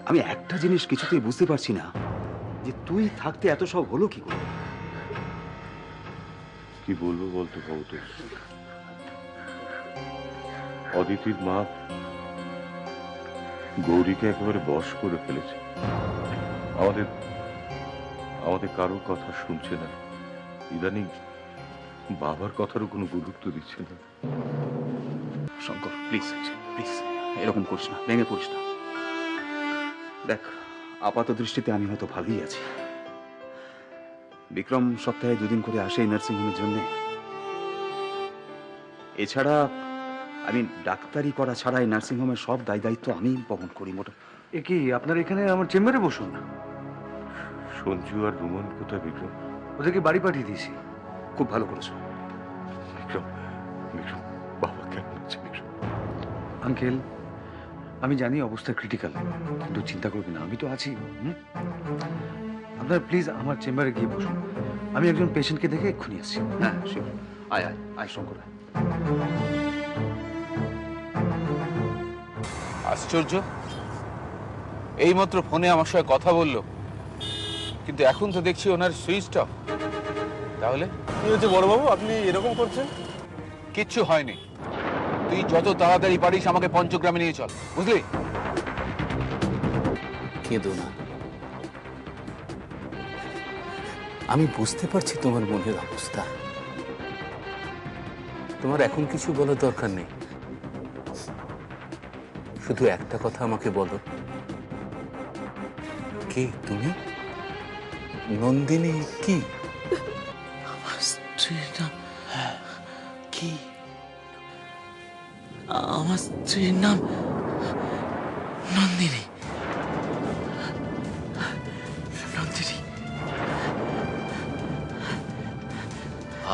আমি একটা জিনিস কিছুতেই বুঝতে পারছি না, যে তুই থাকতে এত সব হলো কি করে? কি বলবো বলতো ভবতোষ, অদিতির মা গৌরীকে একেবারে বশ করে ফেলেছে। আমাদের আমাদের কারো কথা শুনছে না। ইদানিং বাবার কথারও কোনো গুরুত্ব দিচ্ছে না। শঙ্কর, প্লিজ প্লিজ এরকম করিস না, ভেঙে পড়িস না। দেখ, আপাত দৃষ্টিতে আমি হয়তো ভালোই আছি। বিক্রম সপ্তাহে 2 দিন করে আসে এই নার্সিংহোমের জন্য। এছাড়া আমি ডাক্তারি করা ছাড়া এই নার্সিংহোমের সব দায় দায়িত্ব আমি বহন করি। মোটা এ কি আপনার এখানে আমার চেম্বারে বসুন না? সঞ্জু আর রুমন কোথায় বিক্রম? ওদেরকে বাড়ি পাঠিয়ে দিয়েছি। খুব ভালো করেছো। বিক্রম, বিক্রম বাবা কেমন আছে বিক্রম? আঙ্কেল, আমি জানি অবস্থা ক্রিটিক্যাল, কিন্তু চিন্তা করবেন না, আমি তো আছি। আপনার প্লিজ আমার চেম্বারে গিয়ে বসুন। আমি একজন পেশেন্টকে দেখে এক্ষুনি আসছি। হ্যাঁ শিওর। আয় আয় আয় শঙ্কর, আয়। আশ্চর্য, এইমাত্র ফোনে আমার সঙ্গে কথা বললো, কিন্তু এখন তো দেখছি ওনার সুইচ অফ। তাহলে কি হয়েছে বড়বাবু, আপনি এরকম করছেন? কিচ্ছু হয়নি। তুই যত তাড়াতাড়ি পারিস আমাকে পঞ্চগ্রামে নিয়ে চল, বুঝলি? কেঁদো না, আমি বুঝতে পারছি তোমার মনের অবস্থা। তোমার এখন কিছু বলার দরকার নেই, শুধু একটা কথা আমাকে বলো, কে তুমি? নন্দিনী কি? আমার স্ত্রীর নাম কি? আমার স্ত্রীর নাম নন্দিনী। নন্দিনী,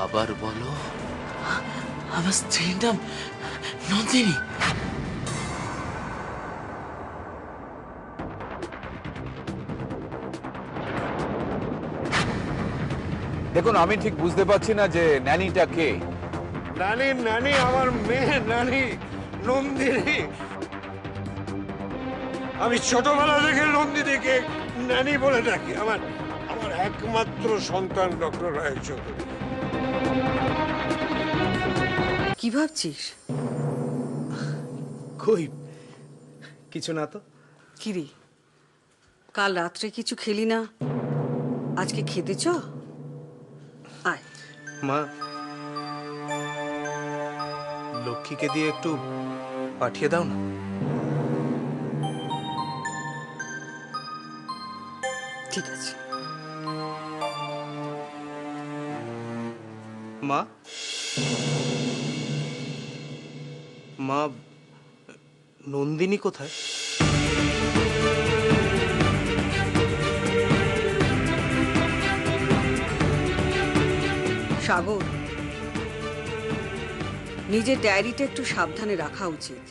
আবার বলো। আমার স্ত্রীর নাম নন্দিনী। দেখুন, আমি ঠিক বুঝতে পারছি না যে ন্যানিটা কে। নানি, নানি আমার মেয়ে নানি নন্দিনী। আমি ছোটবেলা থেকে নন্দিনীকে নানি বলে ডাকি। আমার আমার একমাত্র সন্তান ডক্টর রায়চৌধুরী। কি ভাবছিস? কই কিছু না তো। কিরে, কাল রাত্রে কিছু খেলি না, আজকে খেতে চ। আয়। মা, লক্ষ্মীকে দিয়ে একটু পাঠিয়ে দাও না। ঠিক আছে। মা, মা, নন্দিনী কোথায়? সাগর, নিজের ডায়েরিটা একটু সাবধানে রাখা উচিত।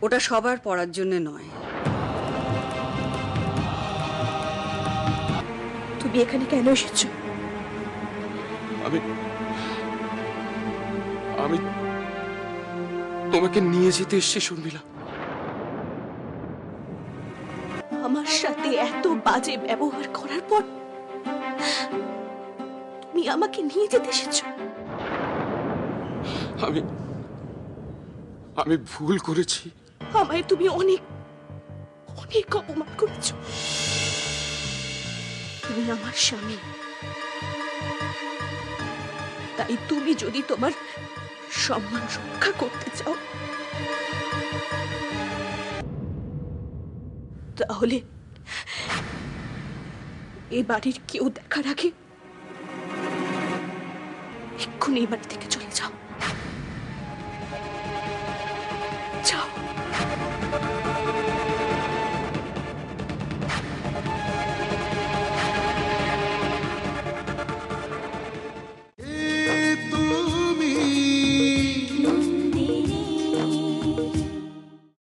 ওটা সবার পড়ার জন্য নয়। তুমি এখানে কেন এসেছো? আমি আমি তোমাকে নিয়ে যেতে এসেছি শর্মিলা। আমার সাথে এত বাজে ব্যবহার করার পর তুমি আমাকে নিয়ে যেতে এসেছো? আমি আমি ভুল করেছি। আমায় তুমি অনেক অনেক অপমান করেছো। তুমি আমার স্বামী, তাই তুমি যদি তোমার সম্মান রক্ষা করতে চাও, তাহলে এ বাড়ির কেউ দেখার আগে এক্ষুনি এই বাড়ি থেকে চলে যাও। যাও।